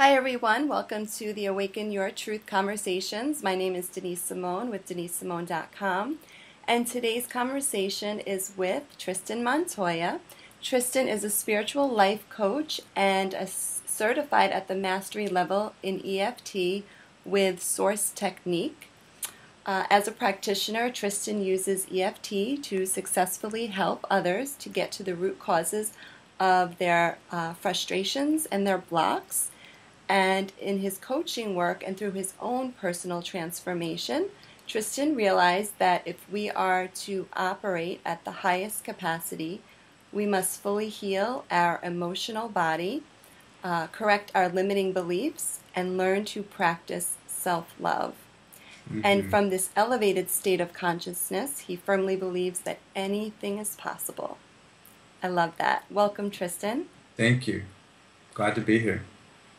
Hi everyone, welcome to the Awaken Your Truth Conversations. My name is Denise Simone with DeniseSimone.com, and today's conversation is with Tristan Montoya. Tristan is a spiritual life coach and certified at the mastery level in EFT with Source Technique. As a practitioner, Tristan uses EFT to successfully help others to get to the root causes of their frustrations and their blocks. And in his coaching work and through his own personal transformation, Tristan realized that if we are to operate at the highest capacity, we must fully heal our emotional body, correct our limiting beliefs, and learn to practice self-love. Mm-hmm. And from this elevated state of consciousness, he firmly believes that anything is possible. I love that. Welcome, Tristan. Thank you. Glad to be here.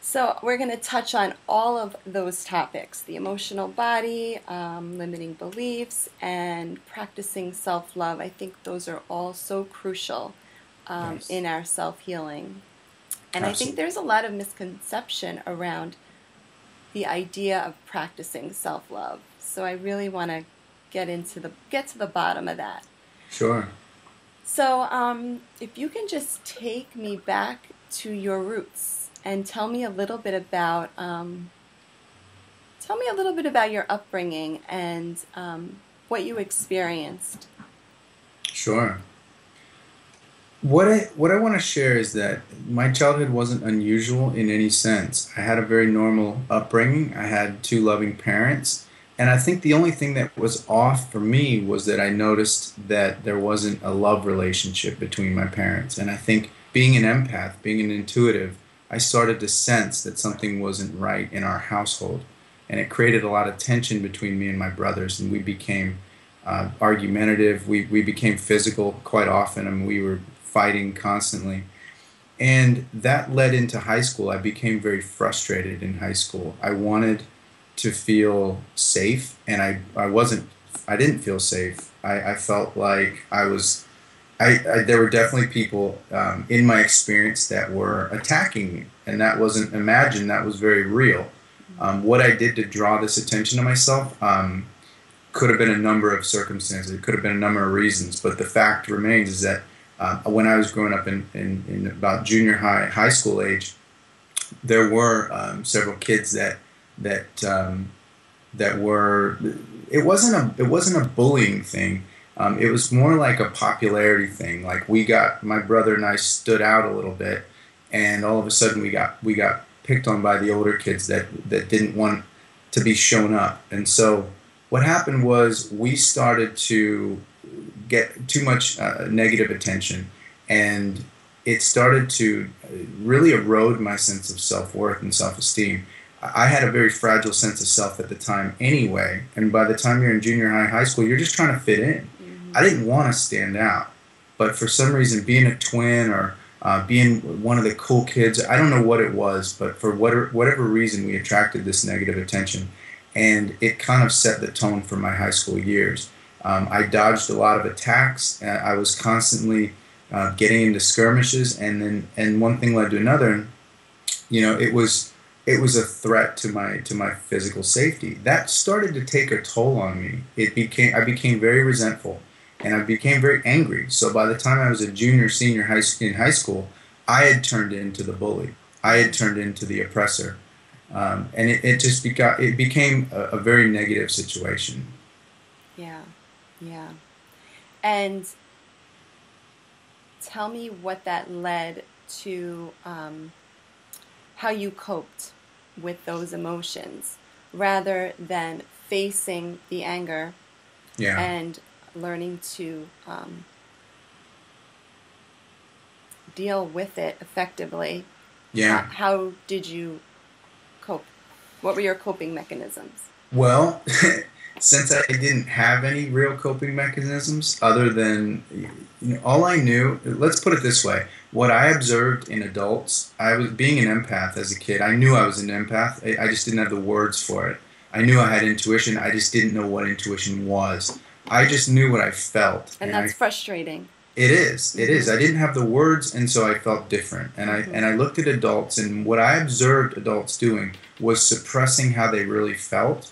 So we're going to touch on all of those topics, the emotional body, limiting beliefs, and practicing self-love. I think those are all so crucial Yes. in our self-healing. And Absolutely. I think there's a lot of misconception around the idea of practicing self-love. So I really want to get to the bottom of that. Sure. So if you can just take me back to your roots. And tell me a little bit about your upbringing and what you experienced. Sure. What I want to share is that my childhood wasn't unusual in any sense. I had a very normal upbringing. I had two loving parents, and I think the only thing that was off for me was that I noticed that there wasn't a love relationship between my parents. And I think being an empath, being an intuitive, I started to sense that something wasn't right in our household, and it created a lot of tension between me and my brothers, and we became argumentative. We became physical quite often, and we were fighting constantly. And that led into high school. I became very frustrated in high school. I wanted to feel safe, and I didn't feel safe. I felt like there were definitely people in my experience that were attacking me, and that wasn't imagined, that was very real. What I did to draw this attention to myself could have been a number of circumstances, it could have been a number of reasons, but the fact remains is that when I was growing up in about junior high school age, there were several kids that were, it wasn't a bullying thing. It was more like a popularity thing. Like my brother and I stood out a little bit, and all of a sudden we got picked on by the older kids that didn't want to be shown up. And so what happened was we started to get too much negative attention, and it started to really erode my sense of self-worth and self-esteem. I had a very fragile sense of self at the time anyway, and by the time you're in junior high school, you're just trying to fit in. I didn't want to stand out, but for some reason, being a twin or being one of the cool kids, I don't know what it was, but for whatever reason, we attracted this negative attention, and it kind of set the tone for my high school years. I dodged a lot of attacks. I was constantly getting into skirmishes, and one thing led to another. And, it was a threat to my physical safety. That started to take a toll on me. I became very resentful. And I became very angry. So by the time I was a senior in high school, I had turned into the bully. I had turned into the oppressor, and it became a very negative situation. Yeah. And tell me what that led to, how you coped with those emotions, rather than facing the anger. Yeah. And learning to deal with it effectively. Yeah. How did you cope? What were your coping mechanisms? Well, since I didn't have any real coping mechanisms other than, all I knew, let's put it this way, what I observed in adults, I was being an empath as a kid. I knew I was an empath. I just didn't have the words for it. I knew I had intuition. I just didn't know what intuition was. I just knew what I felt. And that's frustrating. It is. It is. I didn't have the words, and so I felt different. And I looked at adults, and what I observed adults doing was suppressing how they really felt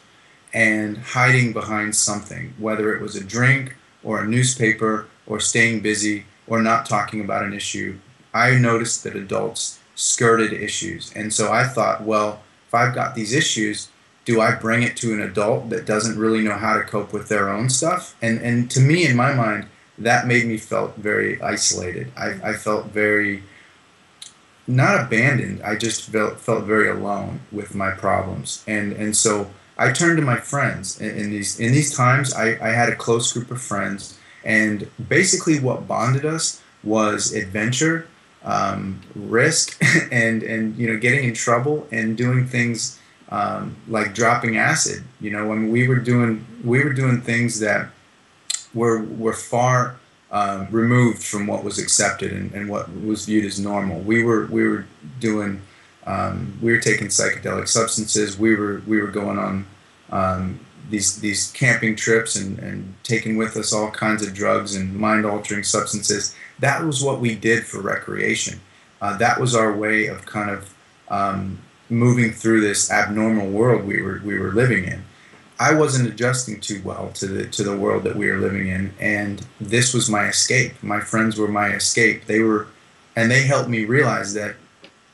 and hiding behind something, whether it was a drink or a newspaper or staying busy or not talking about an issue. I noticed that adults skirted issues, and so I thought, well, if I've got these issues, do I bring it to an adult that doesn't really know how to cope with their own stuff? And to me, in my mind, that made me felt very isolated. I felt very, not abandoned, I just felt very alone with my problems. And so I turned to my friends. In these times, I had a close group of friends, and basically what bonded us was adventure, risk, and getting in trouble and doing things like dropping acid. When we were doing things that were far removed from what was accepted and what was viewed as normal. We were doing we were taking psychedelic substances. We were going on these camping trips and taking with us all kinds of drugs and mind altering substances. That was what we did for recreation. That was our way of kind of moving through this abnormal world we were living in. I wasn't adjusting too well to the world that we were living in, and this was my escape. My friends were my escape. They helped me realize that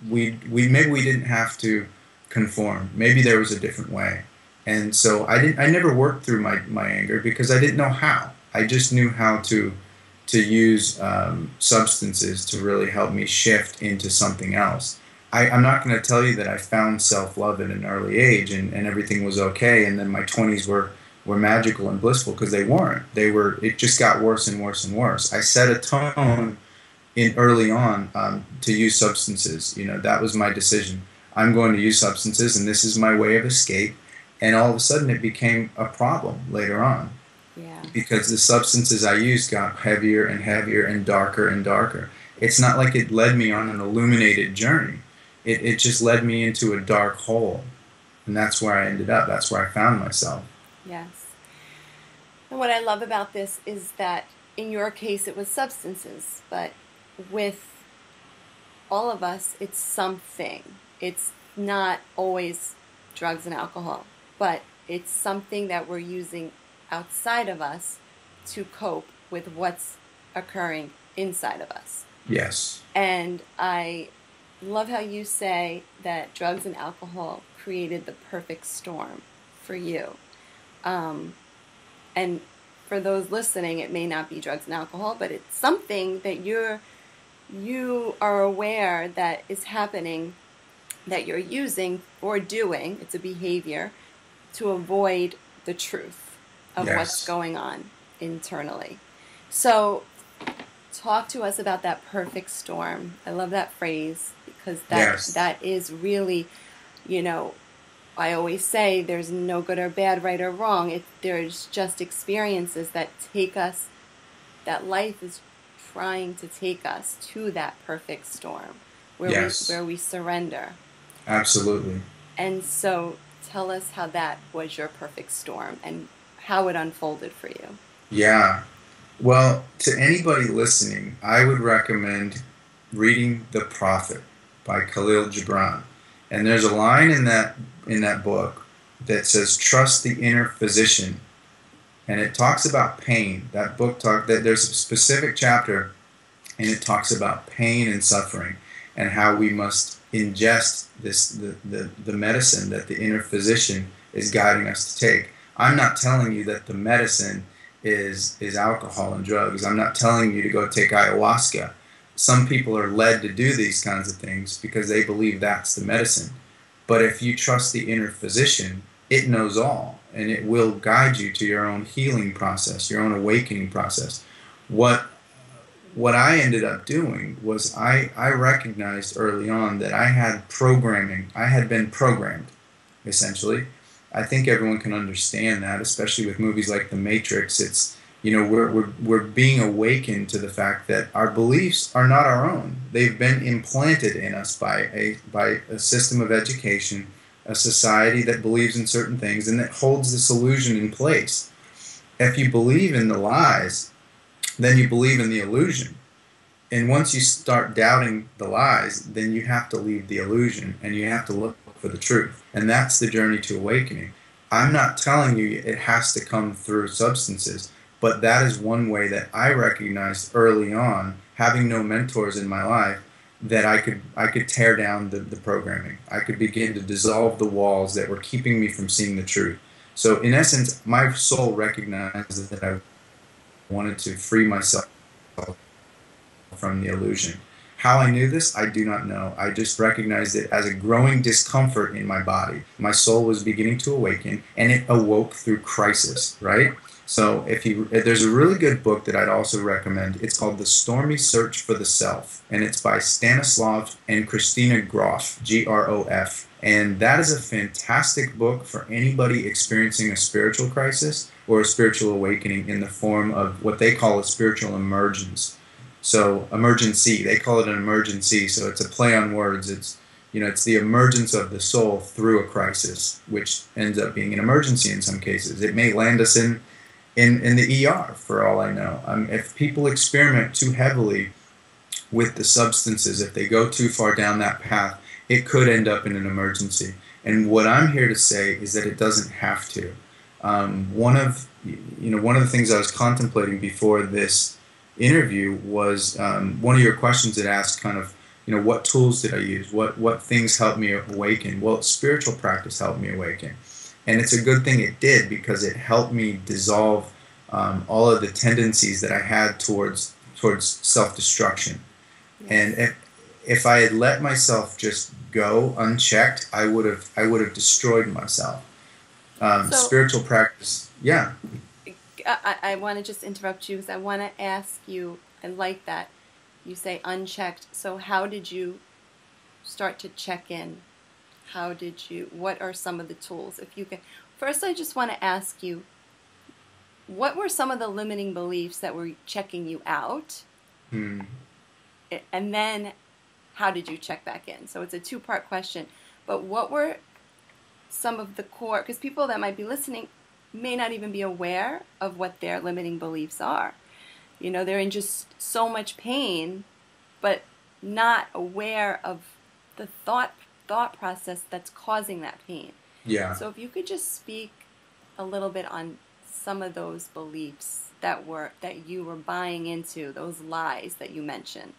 maybe we didn't have to conform. Maybe there was a different way. And so I never worked through my anger because I didn't know how. I just knew how to use substances to really help me shift into something else. I'm not going to tell you that I found self-love at an early age and everything was okay, and then my 20s were magical and blissful, because they weren't. It just got worse and worse and worse. I set a tone early on to use substances. That was my decision. I'm going to use substances, and this is my way of escape. And all of a sudden it became a problem later on. Yeah. Because the substances I used got heavier and heavier and darker. It's not like it led me on an illuminated journey. It just led me into a dark hole. And that's where I ended up. That's where I found myself. Yes. And what I love about this is that in your case it was substances, but with all of us it's something. It's not always drugs and alcohol, but it's something that we're using outside of us to cope with what's occurring inside of us. Yes. And I love how you say that drugs and alcohol created the perfect storm for you. And for those listening, it may not be drugs and alcohol, but it's something that you are aware that is happening, that you're using or doing. It's a behavior to avoid the truth of what's going on internally. So talk to us about that perfect storm. I love that phrase, because that is really, I always say there's no good or bad, right or wrong. There's just experiences that take us, that life is trying to take us to that perfect storm where we surrender. Absolutely. And so tell us how that was your perfect storm and how it unfolded for you. Yeah. Well, to anybody listening, I would recommend reading The Prophet by Kahlil Gibran. And there's a line in that book that says, "Trust the inner physician." And it talks about pain. That book there's a specific chapter, and it talks about pain and suffering and how we must ingest the medicine that the inner physician is guiding us to take. I'm not telling you that the medicine is alcohol and drugs. I'm not telling you to go take ayahuasca. Some people are led to do these kinds of things because they believe that's the medicine. But if you trust the inner physician, it knows all, and it will guide you to your own healing process, your own awakening process. What I ended up doing was I recognized early on that I had been programmed, essentially. I think everyone can understand that, especially with movies like The Matrix. It's, we're being awakened to the fact that our beliefs are not our own. They've been implanted in us by a system of education, a society that believes in certain things and that holds this illusion in place. If you believe in the lies, then you believe in the illusion. And once you start doubting the lies, then you have to leave the illusion and you have to look for the truth. And that's the journey to awakening. I'm not telling you it has to come through substances, but that is one way that I recognized early on, having no mentors in my life, that I could tear down the programming. I could begin to dissolve the walls that were keeping me from seeing the truth. So in essence, my soul recognized that I wanted to free myself from the illusion. How I knew this, I do not know. I just recognized it as a growing discomfort in my body. My soul was beginning to awaken, and it awoke through crisis, right? So if there's a really good book that I'd also recommend. It's called The Stormy Search for the Self, and it's by Stanislav and Christina Grof, Grof. And that is a fantastic book for anybody experiencing a spiritual crisis or a spiritual awakening in the form of what they call a spiritual emergence. So emergency, they call it an emergency. So it's a play on words. It's the emergence of the soul through a crisis, which ends up being an emergency in some cases. It may land us in the ER for all I know. If people experiment too heavily with the substances, if they go too far down that path, it could end up in an emergency. And what I'm here to say is that it doesn't have to. One of the things I was contemplating before this interview was one of your questions that asked kind of, what tools did I use? What things helped me awaken? Well, spiritual practice helped me awaken. And it's a good thing it did, because it helped me dissolve all of the tendencies that I had towards self-destruction. And if I had let myself just go unchecked, I would have destroyed myself. Spiritual practice, yeah. I want to just interrupt you because I want to ask you, I like that you say unchecked. So how did you start to check in? What are some of the tools? If you can, first I just want to ask you, what were some of the limiting beliefs that were checking you out? And then how did you check back in? So it's a two-part question. But what were some of the core, because people that might be listening may not even be aware of what their limiting beliefs are. They're in just so much pain, but not aware of the thought process that's causing that pain. Yeah. So if you could just speak a little bit on some of those beliefs that you were buying into, those lies that you mentioned.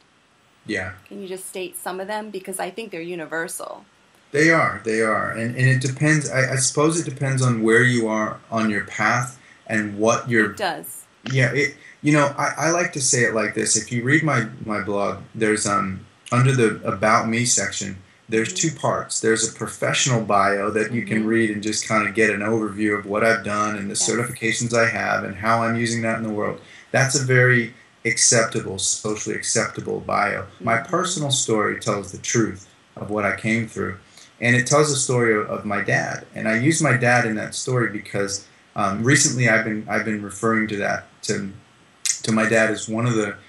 Yeah. Can you just state some of them? Because I think they're universal. They are. And it depends, I suppose it depends on where you are on your path and what you're... It does. Yeah, I like to say it like this. If you read my blog, there's under the About Me section, there's two parts. There's a professional bio that you can read and just kind of get an overview of what I've done and the certifications I have and how I'm using that in the world. That's a very acceptable, socially acceptable bio. My personal story tells the truth of what I came through. And it tells the story of my dad. And I use my dad in that story because recently I've been referring to that to my dad as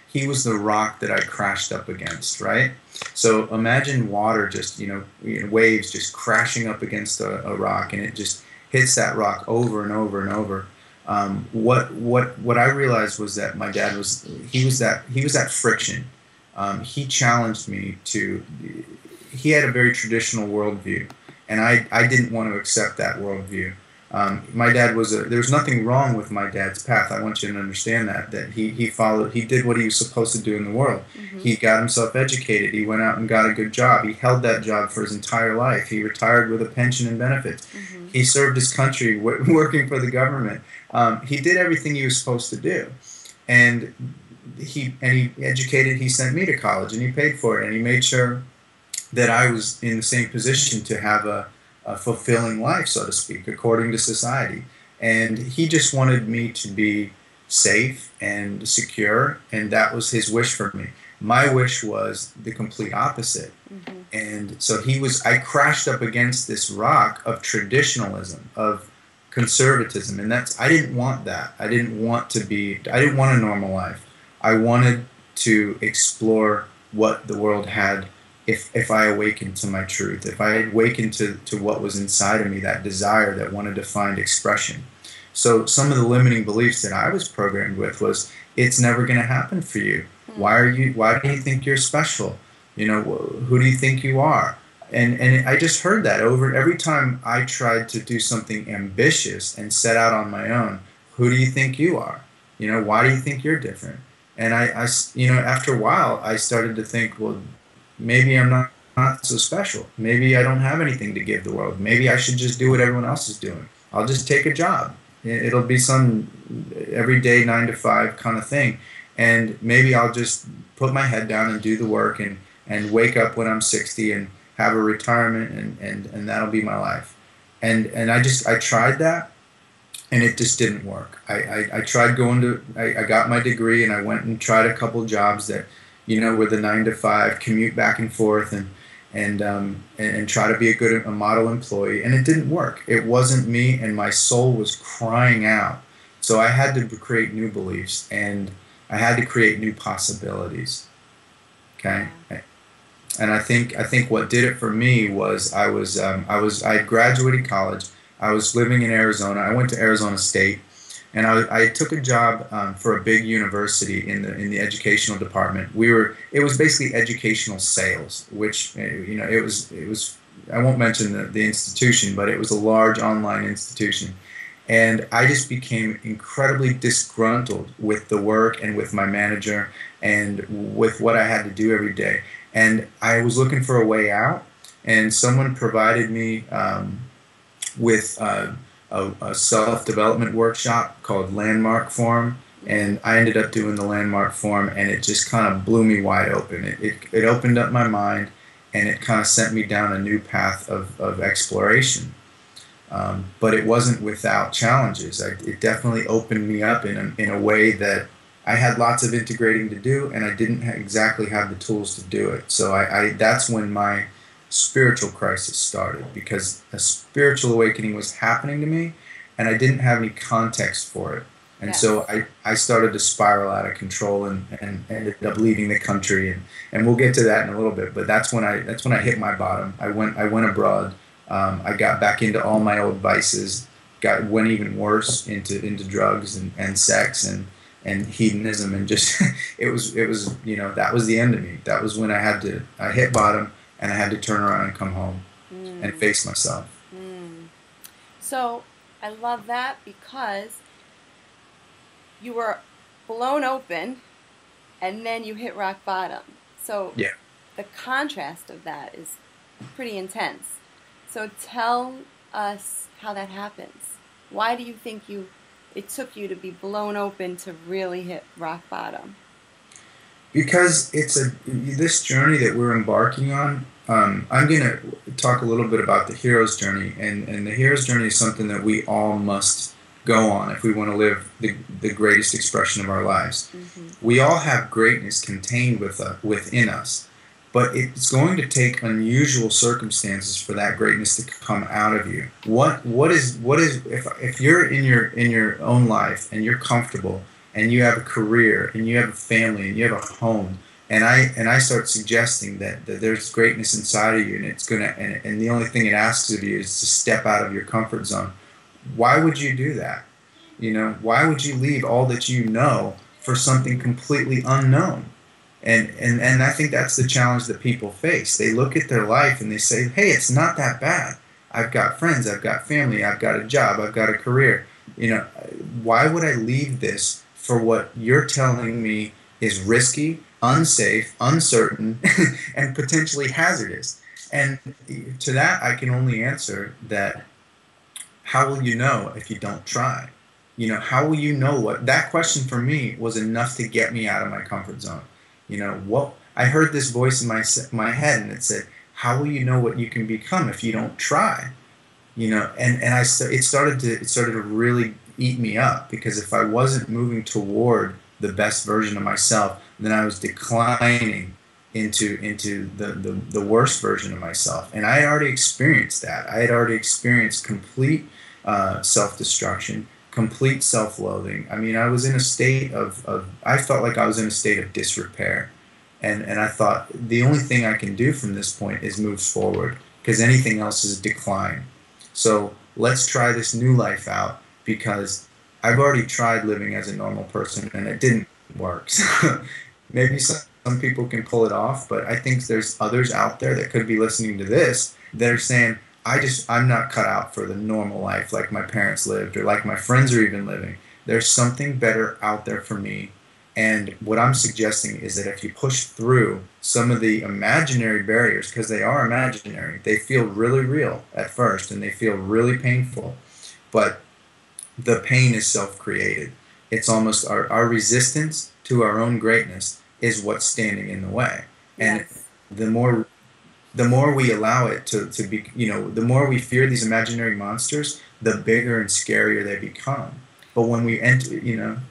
he was the rock that I crashed up against, right? So imagine water just, waves just crashing up against a rock, and it just hits that rock over and over and over. What I realized was that my dad was that friction. He challenged me to. He had a very traditional worldview, and I didn't want to accept that worldview. My dad there's nothing wrong with my dad's path. I want you to understand that he did what he was supposed to do in the world. He got himself educated. He went out and got a good job. He held that job for his entire life. He retired with a pension and benefits. He served his country working for the government. He did everything he was supposed to do. And he educated, he sent me to college, and he paid for it, and he made sure that I was in the same position to have a fulfilling life, so to speak, according to society. And he just wanted me to be safe and secure, and that was his wish for me. My wish was the complete opposite. And so I crashed up against this rock of traditionalism, of conservatism, and I didn't want that. I didn't want a normal life. I wanted to explore what the world had if I awakened to my truth, if I awakened to what was inside of me, that desire that wanted to find expression. So some of the limiting beliefs that I was programmed with was, it's never going to happen for you. Why do you think you're special? Who do you think you are? And I just heard that over every time I tried to do something ambitious and set out on my own. Who do you think you are? Why do you think you're different? And after a while, I started to think, well, maybe I'm not so special. Maybe I don't have anything to give the world. Maybe I should just do what everyone else is doing. I'll just take a job. It'll be some everyday 9 to 5 kind of thing. And maybe I'll just put my head down and do the work and wake up when I'm 60 and have a retirement and that'll be my life. And I tried that, and it just didn't work. I tried I got my degree, and I went and tried a couple jobs that, were the 9 to 5, commute back and forth and try to be a model employee, and it didn't work. It wasn't me, and my soul was crying out. So I had to create new beliefs, and I had to create new possibilities. Okay, and I think what did it for me was I had graduated college. I was living in Arizona. I went to Arizona State, and I took a job for a big university in the educational department. It was basically educational sales, which it was. I won't mention the institution, but it was a large online institution. And I just became incredibly disgruntled with the work and with my manager and with what I had to do every day. And I was looking for a way out, and someone provided me with a self-development workshop called Landmark Forum. And I ended up doing the Landmark Forum, and it just kind of blew me wide open. It opened up my mind, and it kind of sent me down a new path of exploration. But it wasn't without challenges. It definitely opened me up in a way that I had lots of integrating to do, and I didn't exactly have the tools to do it. So that's when my spiritual crisis started, because a spiritual awakening was happening to me, and I didn't have any context for it. And so I started to spiral out of control and ended up leaving the country, and we'll get to that in a little bit. But that's when I hit my bottom. I went abroad. I got back into all my old vices, went even worse into drugs and sex and hedonism, and just it was that was the end of me. That was when I hit bottom, and I had to turn around and come home and face myself. So I love that, because you were blown open and then you hit rock bottom. So the contrast of that is pretty intense. So tell us how that happens. Why do you think it took you to be blown open to really hit rock bottom? Because this journey that we're embarking on. I'm going to talk a little bit about the hero's journey, and the hero's journey is something that we all must go on if we want to live the greatest expression of our lives. We all have greatness contained within us, but it's going to take unusual circumstances for that greatness to come out of you. What is if you're in your own life and you're comfortable and you have a career and you have a family and you have a home, and I start suggesting that there's greatness inside of you, and and the only thing it asks of you is to step out of your comfort zone. Why would you do that? Why would you leave all that you know for something completely unknown? And I think that's the challenge that people face. They look at their life and they say, hey, it's not that bad. I've got friends, I've got family, I've got a job, I've got a career. Why would I leave this for what you're telling me is risky, unsafe, uncertain, and potentially hazardous? And to that, I can only answer that, how will you know if you don't try? How will you know what? That question for me was enough to get me out of my comfort zone. I heard this voice in my head, and it said, how will you know what you can become if you don't try? It started to really eat me up, because if I wasn't moving toward the best version of myself, then I was declining into the worst version of myself. And I had already experienced that. I had already experienced complete self-destruction, complete self-loathing. I mean, I was in a state I felt like I was in a state of disrepair. And I thought, the only thing I can do from this point is move forward, because anything else is decline. So let's try this new life out, because I've already tried living as a normal person and it didn't work. So maybe some people can pull it off, but I think there's others out there that could be listening to this that are saying, I'm not cut out for the normal life like my parents lived or like my friends are even living. There's something better out there for me. And what I'm suggesting is that if you push through some of the imaginary barriers, because they are imaginary, they feel really real at first and they feel really painful, but the pain is self-created. It's almost our resistance to our own greatness is what's standing in the way. And Yes. the more we allow it to be, the more we fear these imaginary monsters, the bigger and scarier they become. But when we enter,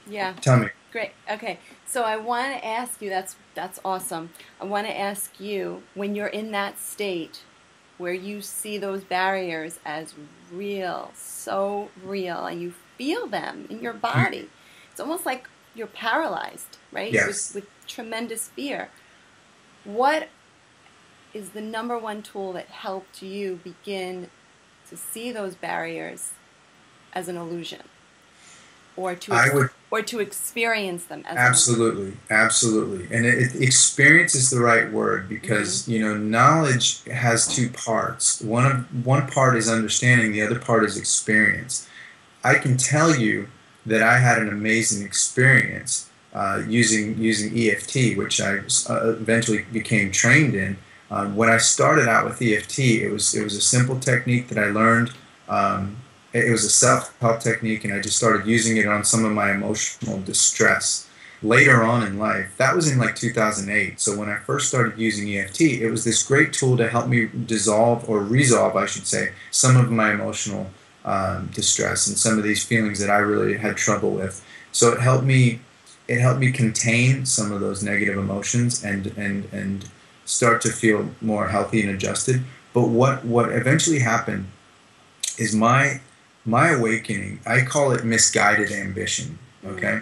Yeah. tell me. Great. Okay. So I want to ask you, that's awesome. I want to ask you, when you're in that state where you see those barriers as real, so real, and you feel them in your body. It's almost like you're paralyzed, right? Yes. With tremendous fear. What is the number one tool that helped you begin to see those barriers as an illusion, or to experience them as Absolutely, absolutely. And experience is the right word because, knowledge has two parts. One part is understanding, the other part is experience. I can tell you that I had an amazing experience using EFT, which I eventually became trained in. When I started out with EFT, it was a simple technique that I learned. It was a self-help technique, and I just started using it on some of my emotional distress. Later on in life, that was in like 2008. So when I first started using EFT, it was this great tool to help me dissolve or resolve, I should say, some of my emotional distress and some of these feelings that I really had trouble with. So it helped me contain some of those negative emotions and start to feel more healthy and adjusted. But what eventually happened is my awakening. I call it misguided ambition, okay?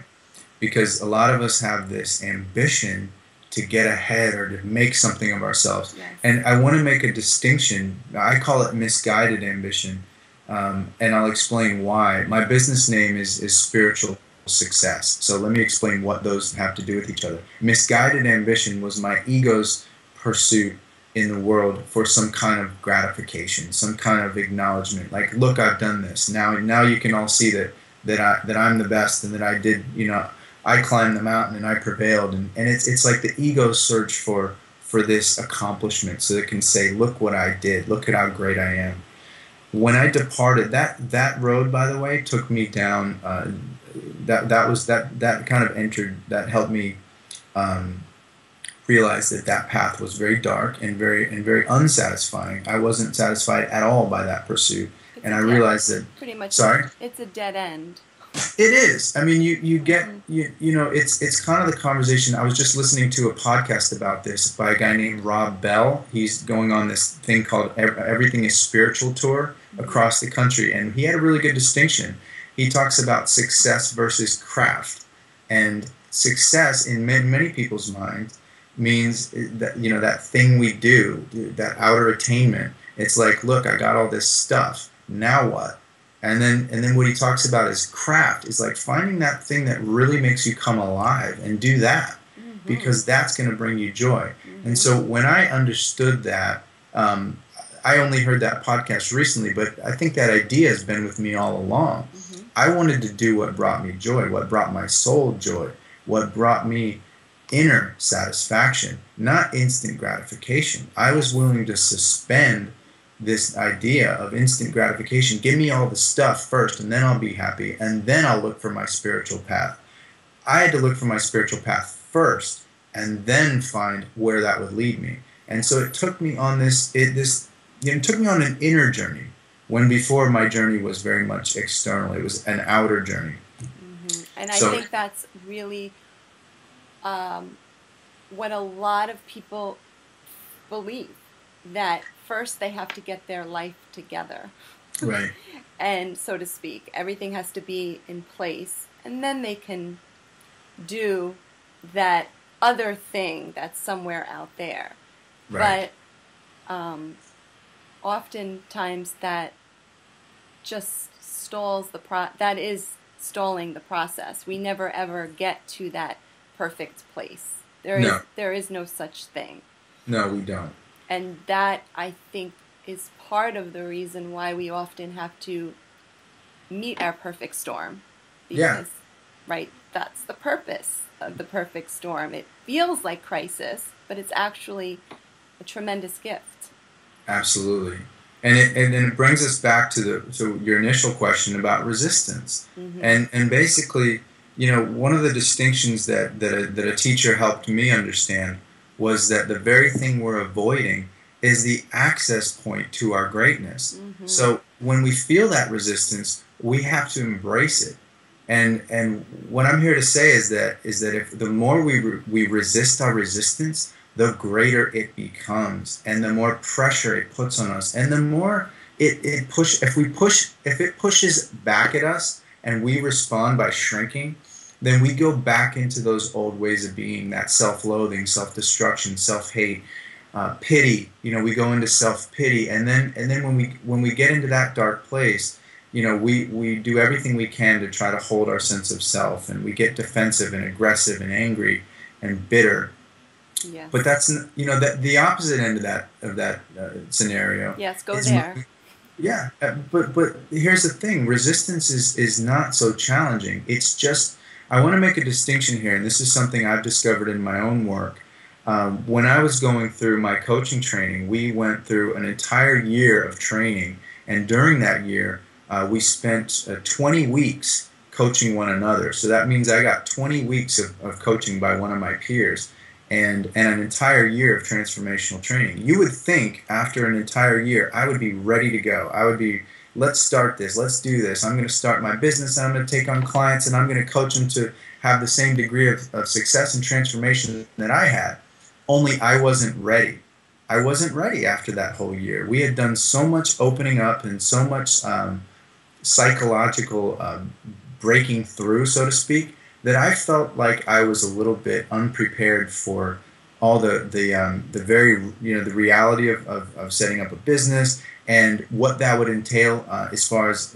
Because a lot of us have this ambition to get ahead or to make something of ourselves. Yes. And I want to make a distinction. I call it misguided ambition, and I'll explain why. My business name is Spiritual Success. So let me explain what those have to do with each other. Misguided ambition was my ego's pursuit in the world for some kind of gratification, some kind of acknowledgement. Like, look, I've done this. Now you can all see that I'm the best and that I did. I climbed the mountain and I prevailed. And it's like the ego's search for this accomplishment, so it can say, look what I did. Look at how great I am. When I departed, that road, by the way, took me down. That kind of entered. That helped me. Realized that path was very dark and very unsatisfying. I wasn't satisfied at all by that pursuit, and I realized that pretty much. Sorry, it's a dead end. It is. I mean, you get it's kind of the conversation. I was just listening to a podcast about this by a guy named Rob Bell. He's going on this thing called Everything is Spiritual tour across the country, and he had a really good distinction. He talks about success versus craft, and success in many people's minds means that that thing we do, that outer attainment. It's like, look, I got all this stuff. Now what? And then what he talks about is craft. Is like finding that thing that really makes you come alive and do that, because that's going to bring you joy. And so when I understood that, I only heard that podcast recently, but I think that idea has been with me all along. I wanted to do what brought me joy, what brought my soul joy, what brought me inner satisfaction, not instant gratification. I was willing to suspend this idea of instant gratification. Give me all the stuff first, and then I'll be happy, and then I'll look for my spiritual path. I had to look for my spiritual path first, and then find where that would lead me. And so it took me on it took me on an inner journey, when before my journey was very much external. It was an outer journey. And I think that's really what a lot of people believe, that first they have to get their life together. Right. And so to speak, everything has to be in place, and then they can do that other thing that's somewhere out there. Right. But oftentimes that just stalls that is stalling the process. We never ever get to that perfect place. No. There is no such thing. No, we don't. And that, I think, is part of the reason why we often have to meet our perfect storm. Because, right, that's the purpose of the perfect storm. It feels like crisis, but it's actually a tremendous gift. Absolutely. And it brings us back to your initial question about resistance. Mm-hmm. And basically, one of the distinctions that a teacher helped me understand was that the very thing we're avoiding is the access point to our greatness. Mm-hmm. So when we feel that resistance, we have to embrace it. And what I'm here to say is that if the more we resist our resistance, the greater it becomes, and the more pressure it puts on us, and the more if it pushes back at us, and we respond by shrinking, then we go back into those old ways of being, that self-loathing, self-destruction, self-hate, pity. We go into self-pity, and then when we get into that dark place, we do everything we can to try to hold our sense of self, and we get defensive and aggressive and angry and bitter. Yes. But that's that the opposite end of that scenario. Yes, go there. Yeah, but here's the thing: resistance is not so challenging. It's just, I want to make a distinction here, and this is something I've discovered in my own work. When I was going through my coaching training, we went through an entire year of training, and during that year, we spent 20 weeks coaching one another. So that means I got 20 weeks of coaching by one of my peers. And an entire year of transformational training. You would think after an entire year, I would be ready to go. I would be, let's start this, let's do this. I'm going to start my business, and I'm going to take on clients, and I'm going to coach them to have the same degree of success and transformation that I had. Only I wasn't ready. I wasn't ready after that whole year. We had done so much opening up and so much psychological breaking through, so to speak, that I felt like I was a little bit unprepared for all the very the reality of setting up a business and what that would entail as far as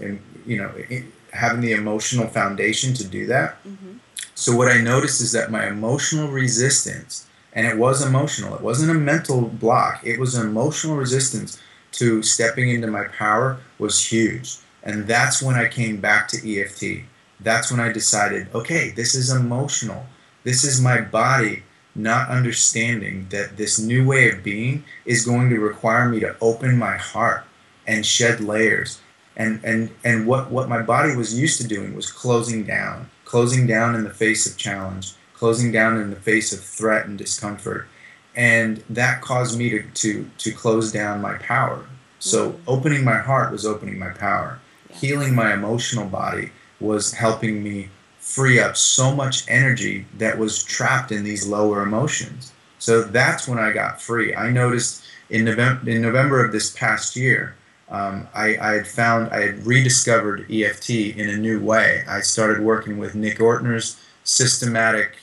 having the emotional foundation to do that. Mm-hmm. So what I noticed is that my emotional resistance, and it was emotional, it wasn't a mental block, it was an emotional resistance to stepping into my power, was huge. And that's when I came back to EFT. That's when I decided, okay, this is emotional. This is my body not understanding that this new way of being is going to require me to open my heart and shed layers. And what my body was used to doing was closing down in the face of challenge, closing down in the face of threat and discomfort. And that caused me to close down my power. So opening my heart was opening my power. Yes. Healing my emotional body was helping me free up so much energy that was trapped in these lower emotions. So that's when I got free. I noticed in November of this past year, I had rediscovered EFT in a new way. I started working with Nick Ortner's systematic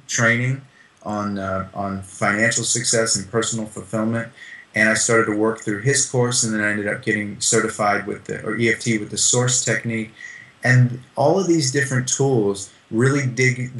training on financial success and personal fulfillment. And I started to work through his course, and then I ended up getting certified with EFT with the Source technique. And all of these different tools really dig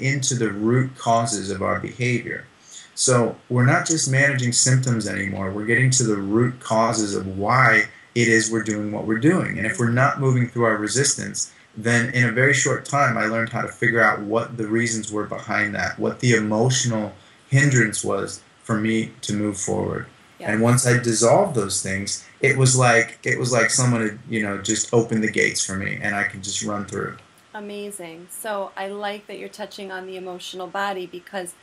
into the root causes of our behavior. So we're not just managing symptoms anymore. We're getting to the root causes of why it is we're doing what we're doing. And if we're not moving through our resistance, then in a very short time, I learned how to figure out what the reasons were behind that, what the emotional hindrance was for me to move forward. Yeah. And once I dissolved those things, it was like someone had, just opened the gates for me, and I could just run through. Amazing. So I like that you're touching on the emotional body, because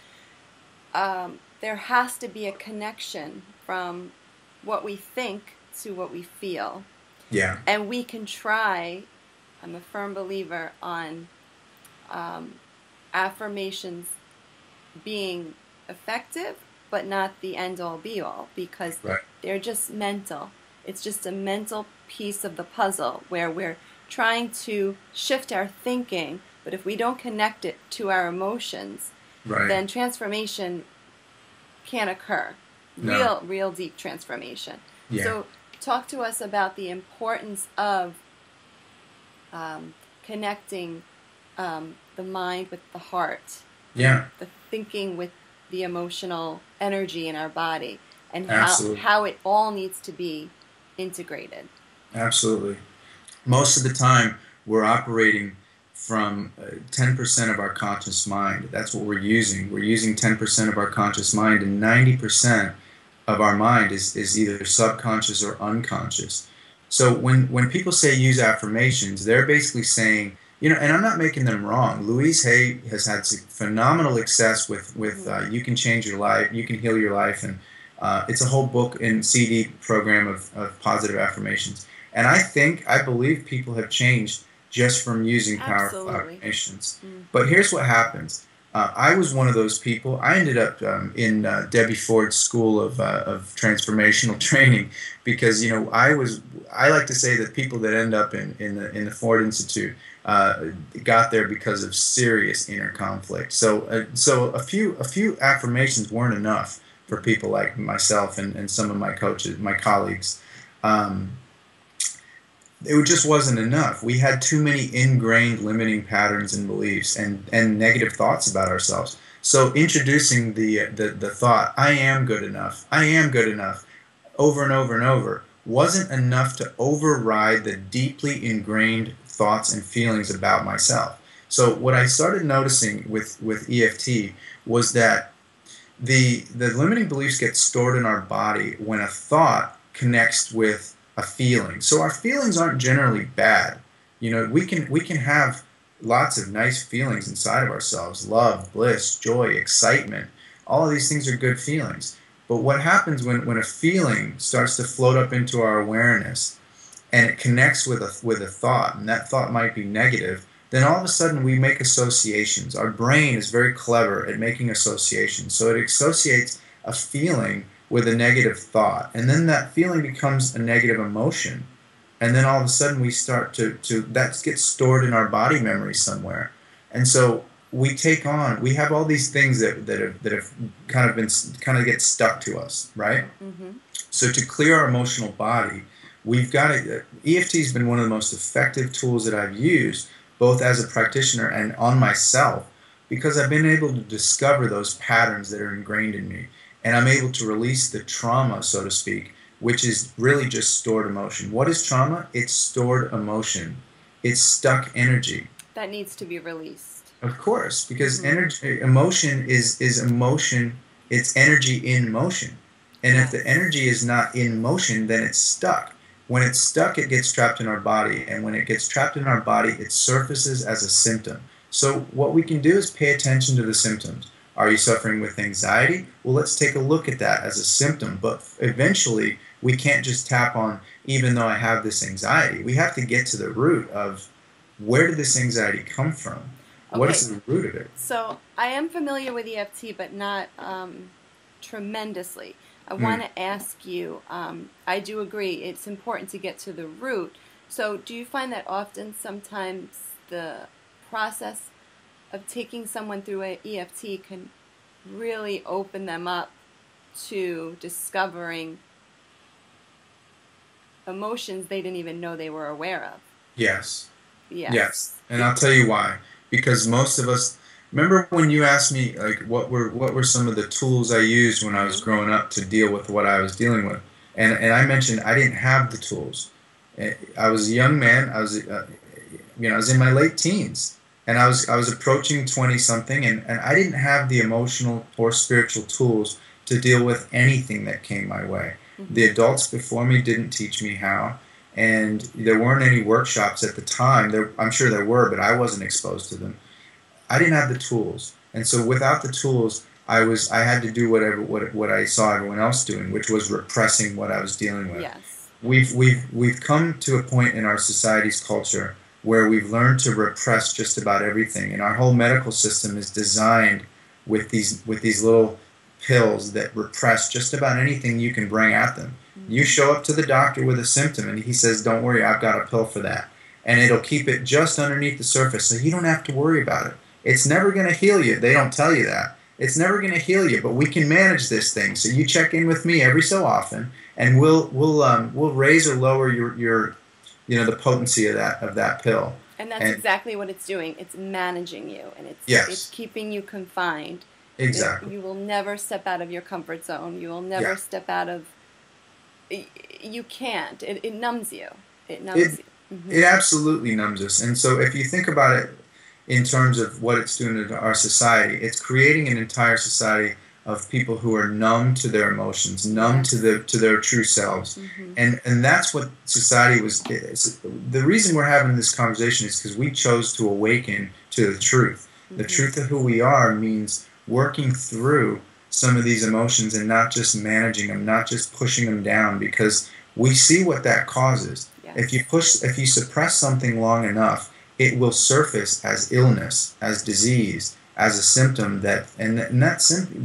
there has to be a connection from what we think to what we feel. Yeah. And we can try. I'm a firm believer on affirmations being effective, but not the end-all be-all, because they're just mental. It's just a mental piece of the puzzle where we're trying to shift our thinking, but if we don't connect it to our emotions, then transformation can't occur. No. Real deep transformation. Yeah. So talk to us about the importance of connecting the mind with the heart. Yeah. The thinking with the emotional energy in our body, and Absolutely. how it all needs to be integrated. Absolutely. Most of the time, we're operating from 10% of our conscious mind. That's what we're using. We're using 10% of our conscious mind, and 90% of our mind is either subconscious or unconscious. So when people say use affirmations, they're basically saying, and I'm not making them wrong. Louise Hay has had phenomenal success with You Can Change Your Life, You Can Heal Your Life, and it's a whole book and CD program of positive affirmations. And I believe people have changed just from using powerful affirmations. But here's what happens. I was one of those people. I ended up in Debbie Ford's school of transformational training because I like to say that people that end up in the Ford Institute got there because of serious inner conflict. So a few affirmations weren't enough for people like myself and some of my coaches, my colleagues. It just wasn't enough. We had too many ingrained limiting patterns and beliefs and negative thoughts about ourselves. So introducing the thought, I am good enough, over and over and over, wasn't enough to override the deeply ingrained thoughts and feelings about myself. So what I started noticing with EFT was that the limiting beliefs get stored in our body when a thought connects with a feeling. So our feelings aren't generally bad. We can have lots of nice feelings inside of ourselves: love, bliss, joy, excitement. All of these things are good feelings. But what happens when a feeling starts to float up into our awareness and it connects with a thought, and that thought might be negative, then all of a sudden we make associations. Our brain is very clever at making associations. So it associates a feeling with a negative thought, and then that feeling becomes a negative emotion, and then all of a sudden we start to that gets stored in our body memory somewhere, and so we have all these things that have kind of get stuck to us, right? Mm-hmm. So to clear our emotional body, we've got to. EFT has been one of the most effective tools that I've used, both as a practitioner and on myself, because I've been able to discover those patterns that are ingrained in me. And I'm able to release the trauma, so to speak, which is really just stored emotion. What is trauma? It's stored emotion. It's stuck energy. That needs to be released. Of course, because emotion is emotion. It's energy in motion. And if the energy is not in motion, then it's stuck. When it's stuck, it gets trapped in our body. And when it gets trapped in our body, it surfaces as a symptom. So what we can do is pay attention to the symptoms. Are you suffering with anxiety? Well, let's take a look at that as a symptom. But eventually, we can't just tap on, even though I have this anxiety. We have to get to the root of, where did this anxiety come from? Okay. What is the root of it? So I am familiar with EFT, but not tremendously. I want to ask you, I do agree, it's important to get to the root. So do you find that often sometimes the process of taking someone through an EFT can really open them up to discovering emotions they didn't even know they were aware of? Yes. Yes. And I'll tell you why. Because most of us, remember when you asked me, like, what were some of the tools I used when I was growing up to deal with what I was dealing with? And I mentioned I didn't have the tools. I was a young man. I was in my late teens. And I was approaching 20-something, and I didn't have the emotional or spiritual tools to deal with anything that came my way. Mm-hmm. The adults before me didn't teach me how, and there weren't any workshops at the time. I'm sure there were, but I wasn't exposed to them. I didn't have the tools, and so without the tools, I had to do what I saw everyone else doing, which was repressing what I was dealing with. Yes. We've come to a point in our society's culture where we've learned to repress just about everything, and our whole medical system is designed with these little pills that repress just about anything you can bring at them. Mm-hmm. You show up to the doctor with a symptom, and he says, "Don't worry, I've got a pill for that," and it'll keep it just underneath the surface, so you don't have to worry about it. It's never going to heal you. They don't tell you that. It's never going to heal you, but we can manage this thing. So you check in with me every so often, and we'll raise or lower your the potency of that pill. And that's exactly what it's doing. It's managing you, and it's keeping you confined. Exactly. You will never step out of your comfort zone. You will never step out of... You can't. It numbs you. It numbs you. Mm-hmm. It absolutely numbs us. And so if you think about it in terms of what it's doing to our society, it's creating an entire society of people who are numb to their emotions, numb to their true selves. Mm-hmm. And that's what society was. The reason we're having this conversation is because we chose to awaken to the truth. Mm-hmm. The truth of who we are means working through some of these emotions and not just managing them, not just pushing them down, because we see what that causes. Yes. If you suppress something long enough, it will surface as illness, as disease, as a symptom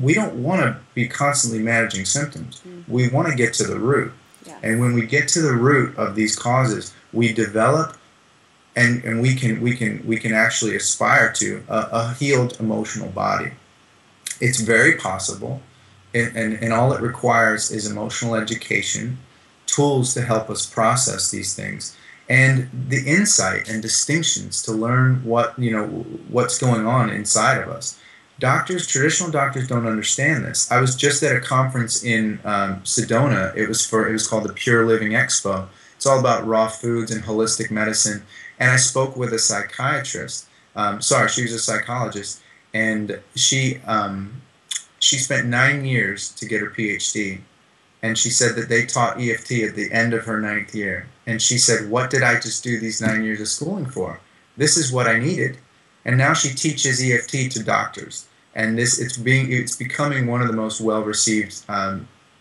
we don't want to be constantly managing symptoms. Mm-hmm. We want to get to the root. Yes. And when we get to the root of these causes, we develop and we can actually aspire to a healed emotional body. It's very possible, and all it requires is emotional education, tools to help us process these things, and the insight and distinctions to learn what's going on inside of us. Traditional doctors don't understand this. I was just at a conference in Sedona. It was called the Pure Living Expo. It's all about raw foods and holistic medicine. And I spoke with a psychiatrist. She was a psychologist. And she spent 9 years to get her PhD, and she said that they taught EFT at the end of her 9th year. And she said, "What did I just do these 9 years of schooling for? This is what I needed." And now she teaches EFT to doctors, and it's becoming one of the most well-received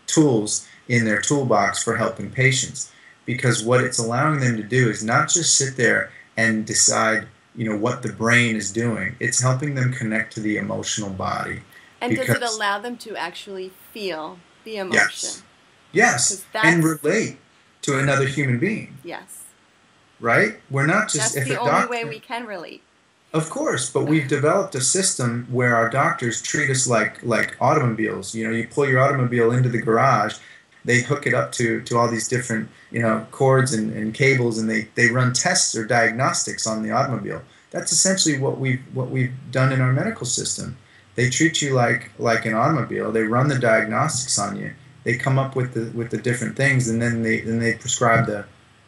tools in their toolbox for helping patients, because what it's allowing them to do is not just sit there and decide what the brain is doing. It's helping them connect to the emotional body. And does it allow them to actually feel the emotion? Yes. And relate to another human being. Yes. Right? We're not just... That's the only way we can relate. Of course, but we've developed a system where our doctors treat us like automobiles. You pull your automobile into the garage, they hook it up to all these different cords and cables, and they run tests or diagnostics on the automobile. That's essentially what we've done in our medical system. They treat you like an automobile. They run the diagnostics on you. They come up with the different things, and then they prescribe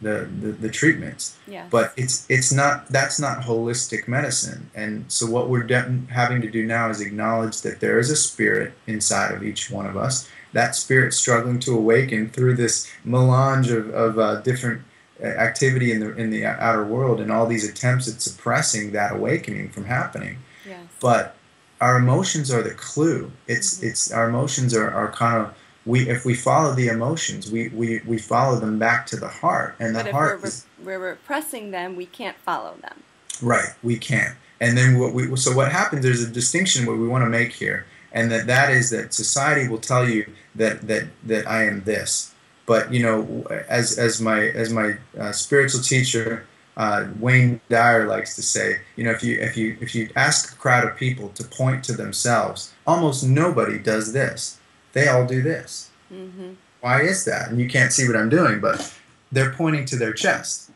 the treatments. Yeah. But that's not holistic medicine. And so what we're having to do now is acknowledge that there is a spirit inside of each one of us. That spirit struggling to awaken through this melange of different activity in the outer world, and all these attempts at suppressing that awakening from happening. Yes. But our emotions are the clue. It's our emotions are kind of, if we follow the emotions, we follow them back to the heart, and the heart. But if we're repressing them, we can't follow them. Right, we can't. And then what happens? There's a distinction what we want to make here, and that is that society will tell you that I am this, but as my spiritual teacher Wayne Dyer likes to say, if you ask a crowd of people to point to themselves, almost nobody does this. They all do this. Mm-hmm. Why is that? And you can't see what I'm doing, but they're pointing to their chest.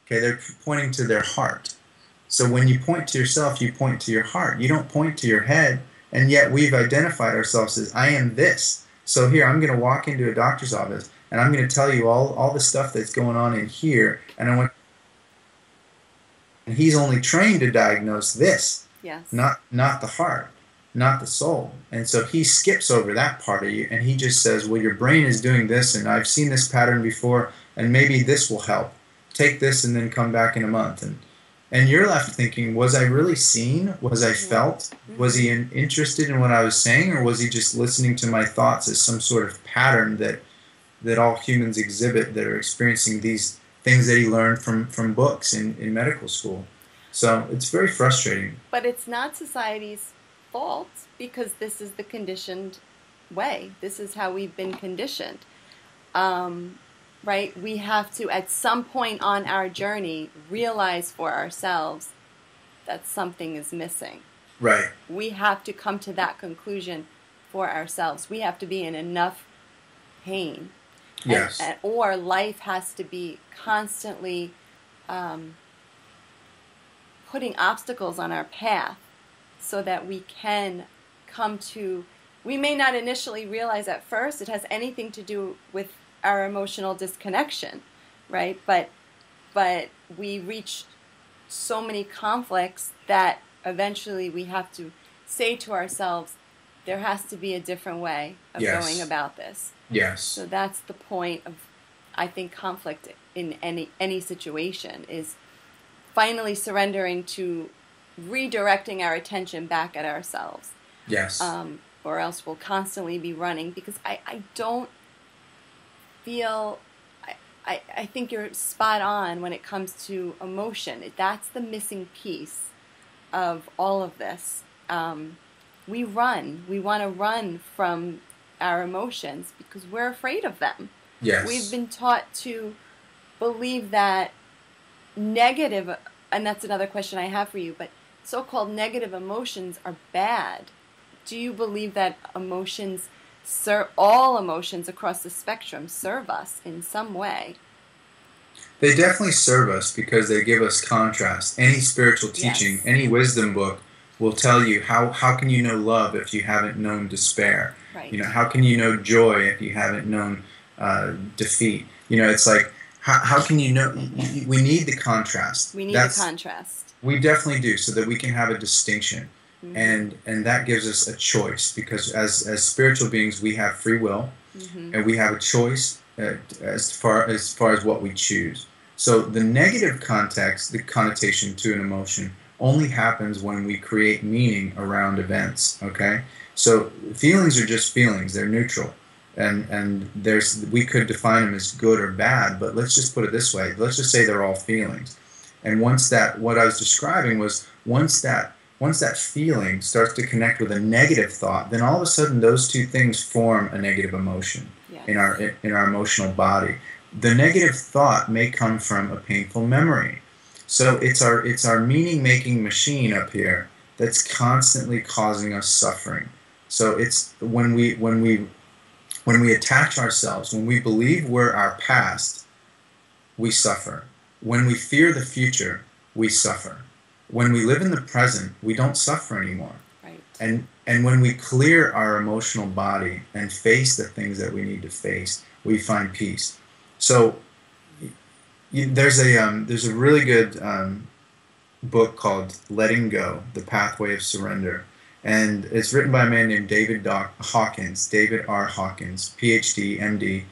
Okay, they're pointing to their heart. So when you point to yourself, you point to your heart. You don't point to your head. And yet we've identified ourselves as, I am this. So here, I'm going to walk into a doctor's office, and I'm going to tell you all the stuff that's going on in here, and he's only trained to diagnose this, yes, not the heart, not the soul. And so he skips over that part of you, and he just says, well, your brain is doing this, and I've seen this pattern before, and maybe this will help. Take this and then come back in a month. And you're left thinking, was I really seen? Was I felt? Was he interested in what I was saying? Or was he just listening to my thoughts as some sort of pattern that all humans exhibit that are experiencing these things that he learned from books in medical school? So it's very frustrating. But it's not society's fault, because this is the conditioned way. This is how we've been conditioned. Right? We have to, at some point on our journey, realize for ourselves that something is missing. Right. We have to come to that conclusion for ourselves. We have to be in enough pain. Yes. Or life has to be constantly putting obstacles on our path so that we can come to, we may not initially realize at first it has anything to do with our emotional disconnection, right? But we reach so many conflicts that eventually we have to say to ourselves, there has to be a different way of going about this. Yes. So that's the point of, I think, conflict in any situation, is finally surrendering to redirecting our attention back at ourselves. Yes. Or else we'll constantly be running, because I don't feel, I think you're spot on when it comes to emotion. That's the missing piece of all of this. We run. We want to run from our emotions because we're afraid of them. Yes. We've been taught to believe that negative, and that's another question I have for you, but so-called negative emotions are bad. Do you believe that emotions, all emotions across the spectrum, serve us in some way? They definitely serve us because they give us contrast. Any spiritual teaching, Yes. any wisdom book will tell you how can you know love if you haven't known despair? Right. You know, how can you know joy if you haven't known defeat? You know, it's like, how can you know? We need the contrast. We need the contrast. We definitely do, so that we can have a distinction. Mm-hmm. And that gives us a choice, because as spiritual beings we have free will, mm-hmm. and we have a choice as far as what we choose. So the negative context, the connotation to an emotion, only happens when we create meaning around events. Okay, so feelings are just feelings; they're neutral, and we could define them as good or bad. But let's just put it this way: let's just say they're all feelings. And once that, what I was describing was once that feeling starts to connect with a negative thought, then all of a sudden those two things form a negative emotion. Yes. in our emotional body. The negative thought may come from a painful memory. So it's our meaning-making machine up here that's constantly causing us suffering. So it's when we attach ourselves, when we believe we're our past, we suffer. When we fear the future, we suffer. When we live in the present, we don't suffer anymore. Right. And when we clear our emotional body and face the things that we need to face, we find peace. So there's a really good book called Letting Go, The Pathway of Surrender. And it's written by a man named David Hawkins, David R. Hawkins, PhD, MD.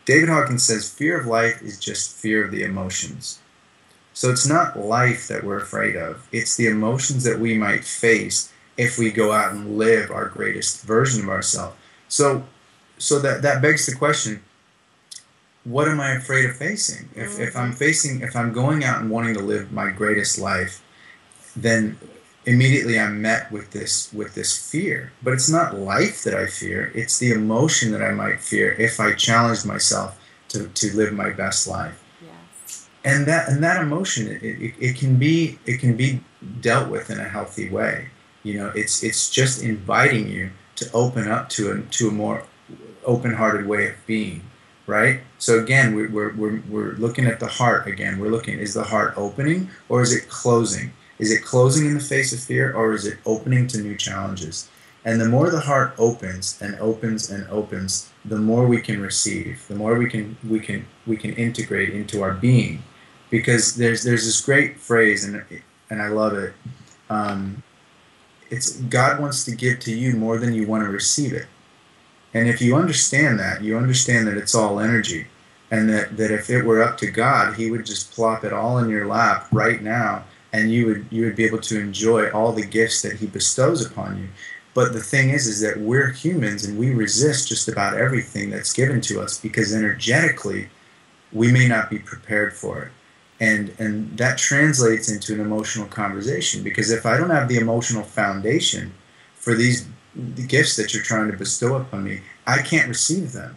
David Hawkins says, fear of life is just fear of the emotions. So it's not life that we're afraid of. It's the emotions that we might face if we go out and live our greatest version of ourselves. So that begs the question, what am I afraid of facing? If I'm going out and wanting to live my greatest life, then immediately I'm met with this fear. But it's not life that I fear, it's the emotion that I might fear if I challenge myself to live my best life. Yes. And that emotion, it can be dealt with in a healthy way. You know, it's just inviting you to open up to a more open-hearted way of being. Right? So again, we're looking at the heart again. We're looking, is the heart opening or is it closing? Is it closing in the face of fear, or is it opening to new challenges? And the more the heart opens and opens and opens, the more we can receive, the more we can integrate into our being. Because there's this great phrase, and I love it. It's God wants to give to you more than you want to receive it. And if you understand that it's all energy, and that if it were up to God, He would just plop it all in your lap right now, and you would be able to enjoy all the gifts that He bestows upon you. But the thing is that we're humans, and we resist just about everything that's given to us because energetically we may not be prepared for it. And that translates into an emotional conversation, because if I don't have the emotional foundation for the gifts that you're trying to bestow upon me, I can't receive them.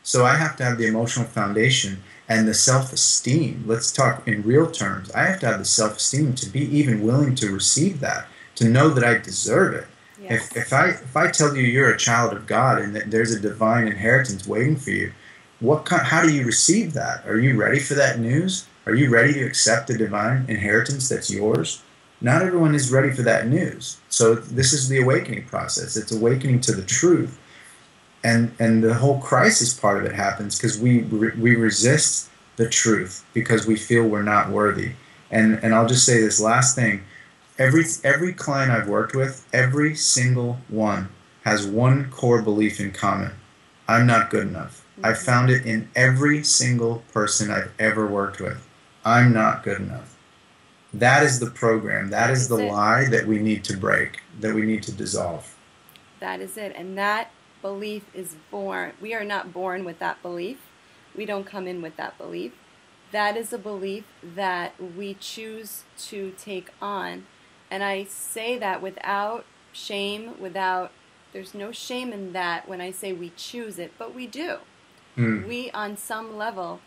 So I have to have the emotional foundation and the self-esteem. Let's talk in real terms. I have to have the self-esteem to be even willing to receive that, to know that I deserve it. Yes. If I tell you you're a child of God and that there's a divine inheritance waiting for you, how do you receive that? Are you ready for that news? Are you ready to accept the divine inheritance that's yours? not everyone is ready for that news. So this is the awakening process. It's awakening to the truth. And the whole crisis part of it happens because we resist the truth because we feel we're not worthy. And I'll just say this last thing. Every client I've worked with, every single one has one core belief in common. I'm not good enough. I found it in every single person I've ever worked with. I'm not good enough. That is the program. That is the lie that we need to break, that we need to dissolve. That is it. And that belief is born. We are not born with that belief. We don't come in with that belief. That is a belief that we choose to take on. And I say that without shame, there's no shame in that when I say we choose it, but we do. We, on some level,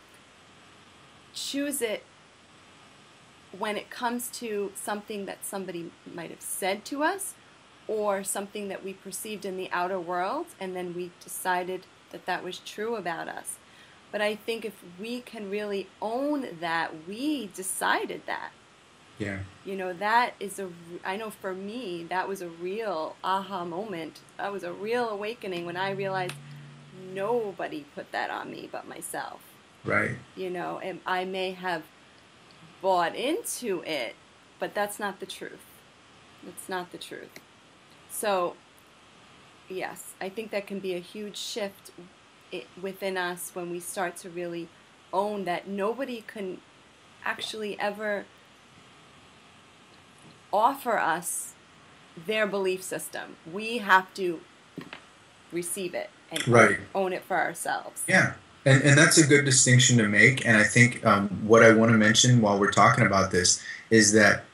choose it when it comes to something that somebody might have said to us or something that we perceived in the outer world, and then we decided that that was true about us. But I think if we can really own that, we decided that. Yeah. You know, that is I know for me, that was a real aha moment. That was a real awakening when I realized nobody put that on me but myself. Right. You know, and I may have bought into it, but that's not the truth. That's not the truth. So, yes, I think that can be a huge shift within us when we start to really own that nobody can actually ever offer us their belief system. We have to receive it and own it for ourselves. Yeah. And that's a good distinction to make. And I think what I want to mention while we're talking about this is that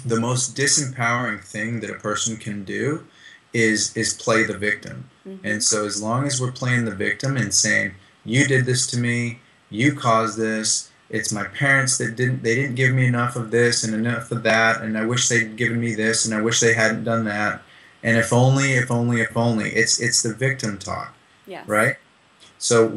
the most disempowering thing that a person can do is play the victim. And so as long as we're playing the victim and saying, you did this to me, you caused this, it's my parents that didn't give me enough of this and enough of that, and I wish they'd given me this and I wish they hadn't done that, and if only, it's the victim talk. Yes. Right? So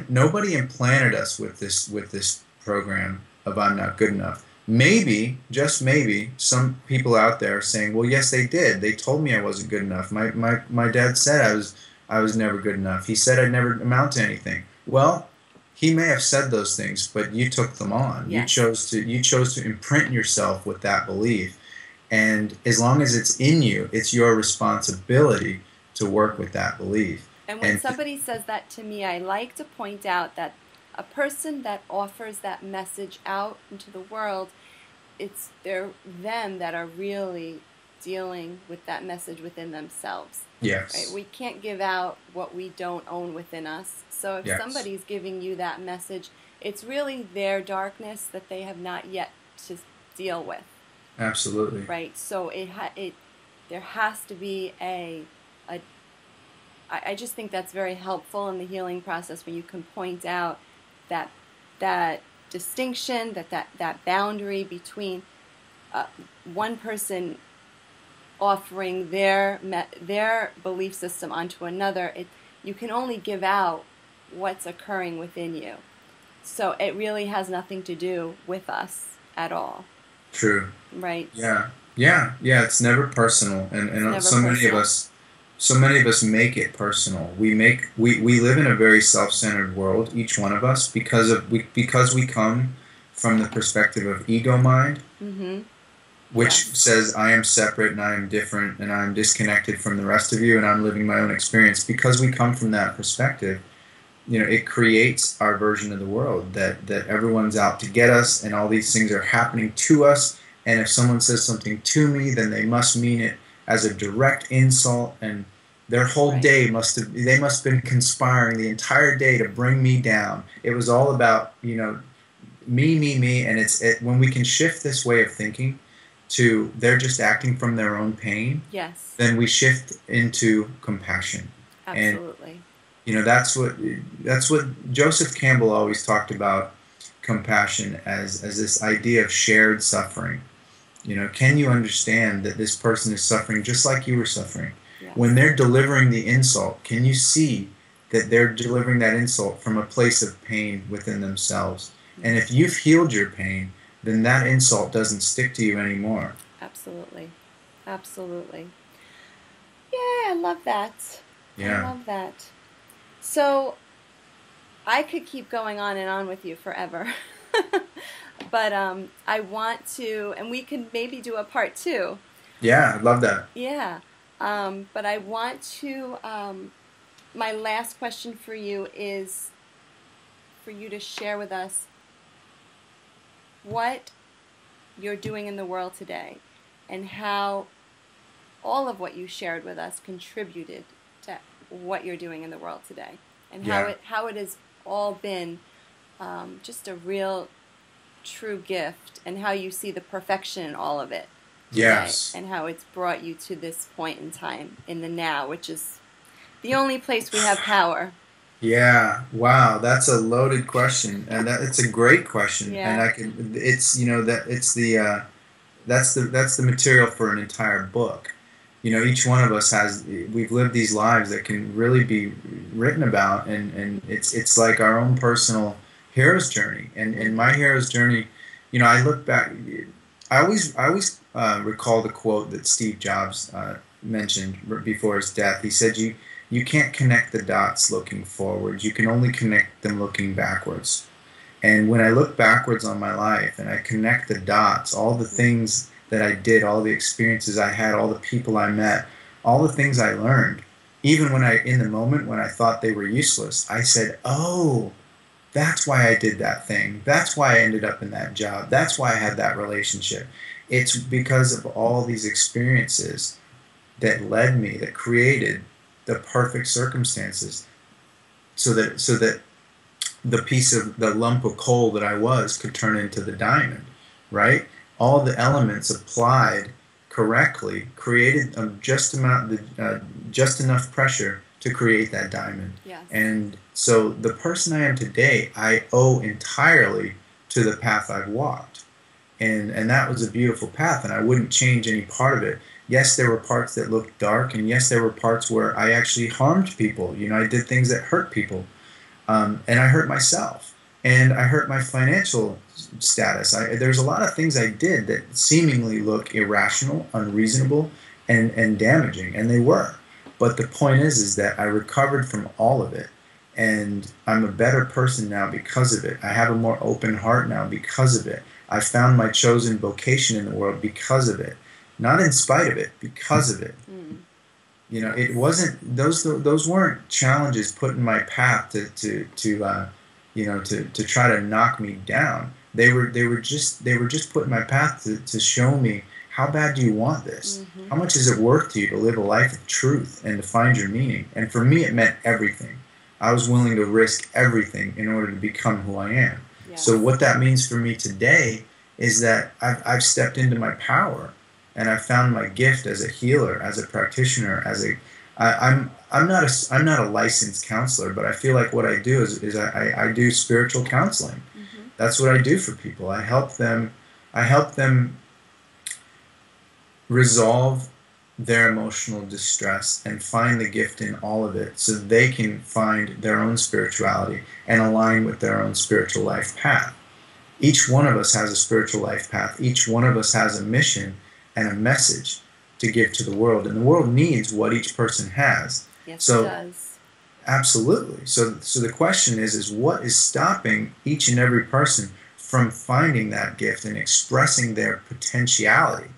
nobody implanted us with this program of I'm not good enough. Maybe, just maybe, some people out there are saying, well, yes, they did. They told me I wasn't good enough. My dad said I was never good enough. He said I'd never amount to anything. Well, he may have said those things, but you took them on. Yes. You chose to imprint yourself with that belief. And as long as it's in you, it's your responsibility to work with that belief. And when somebody says that to me, I like to point out that a person that offers that message out into the world, it's them that are really dealing with that message within themselves. Yes. Right? We can't give out what we don't own within us. So if somebody's giving you that message, it's really their darkness that they have not yet to deal with. Absolutely. Right. So there has to be I just think that's very helpful in the healing process when you can point out that distinction, that boundary between one person offering their belief system onto another. You can only give out what's occurring within you. So it really has nothing to do with us at all. True. Right. Yeah. It's never personal, and so many of us make it personal. We live in a very self-centered world, each one of us, because we come from the perspective of ego mind, which says I am separate and I am different and I am disconnected from the rest of you and I'm living my own experience. Because we come from that perspective, it creates our version of the world that everyone's out to get us and all these things are happening to us. And if someone says something to me, then they must mean it as a direct insult, and their whole day must have been conspiring the entire day to bring me down. It was all about, me, and when we can shift this way of thinking to they're just acting from their own pain, yes, then we shift into compassion. Absolutely. And that's what Joseph Campbell always talked about, compassion as this idea of shared suffering. Can you understand that this person is suffering just like you were suffering? Yes. When they're delivering the insult, can you see that they're delivering that insult from a place of pain within themselves? And if you've healed your pain, then that insult doesn't stick to you anymore. Absolutely. Absolutely. Absolutely. Yeah, I love that. I Yeah. love that. So I could keep going on and on with you forever. But I want to, and we can maybe do a part two. Yeah, I love that. Yeah. But I want to, my last question for you is for you to share with us what you're doing in the world today and how all of what you shared with us contributed to what you're doing in the world today, and Yeah. how it has all been just a real true gift, and how you see the perfection in all of it today, Yes. and how it's brought you to this point in time in the now, which is the only place we have power. Yeah, wow, that's a loaded question, and it's a great question, and Yeah. I can, it's, that it's that's the material for an entire book. Each one of us we've lived these lives that can really be written about, and it's like our own personal hero's journey. And in my hero's journey, I look back, I always recall the quote that Steve Jobs mentioned before his death. He said, you can't connect the dots looking forward. You can only connect them looking backwards. And when I look backwards on my life and I connect the dots, all the things that I did, all the experiences I had, all the people I met, all the things I learned, even in the moment when I thought they were useless, I said, oh, that's why I did that thing. That's why I ended up in that job. That's why I had that relationship. It's because of all these experiences that created the perfect circumstances so that the lump of coal that I was could turn into the diamond, right? All the elements applied correctly created just enough pressure to create that diamond. Yes. And so the person I am today, I owe entirely to the path I've walked. And that was a beautiful path, and I wouldn't change any part of it. Yes, there were parts that looked dark, and yes, there were parts where I actually harmed people. I did things that hurt people. And I hurt myself, and I hurt my financial status. There's a lot of things I did that seemingly look irrational, unreasonable, and damaging, and they were. But the point is that I recovered from all of it, and I'm a better person now because of it. I have a more open heart now because of it. I found my chosen vocation in the world because of it, not in spite of it, because of it. Mm. It wasn't those weren't challenges put in my path to try to knock me down. They were just put in my path to show me, how bad do you want this? Mm-hmm. How much is it worth to you to live a life of truth and to find your meaning? And for me, it meant everything. I was willing to risk everything in order to become who I am. Yes. So what that means for me today is that I've stepped into my power. And I found my gift as a healer, as a practitioner, I'm not a licensed counselor, but I feel like what I do is I do spiritual counseling. Mm-hmm. That's what I do for people. I help them resolve their emotional distress and find the gift in all of it, so they can find their own spirituality and align with their own spiritual life path. Each one of us has a spiritual life path. Each one of us has a mission and a message to give to the world, and the world needs what each person has. Yes, it does. Absolutely. So the question is what is stopping each and every person from finding that gift and expressing their potentiality?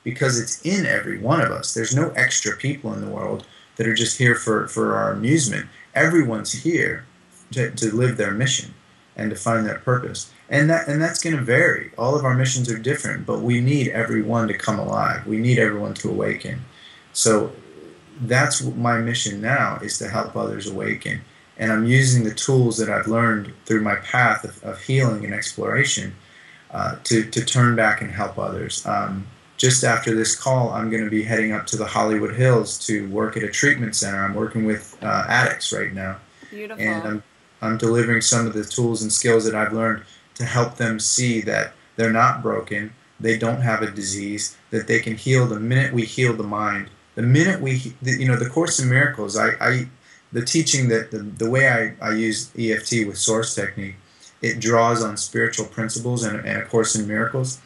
Because it's in every one of us. There's no extra people in the world that are just here for our amusement. Everyone's here to live their mission and to find their purpose. And that's going to vary. All of our missions are different, but we need everyone to come alive. We need everyone to awaken. So that's my mission now, is to help others awaken. And I'm using the tools that I've learned through my path of healing and exploration to turn back and help others. Just after this call, I'm going to be heading up to the Hollywood Hills to work at a treatment center. I'm working with addicts right now. Beautiful. And I'm delivering some of the tools and skills that I've learned to help them see that they're not broken, they don't have a disease, that they can heal the minute we heal the mind. The minute the Course in Miracles, the teaching that the way I use EFT with Source Technique, it draws on spiritual principles and A Course in Miracles.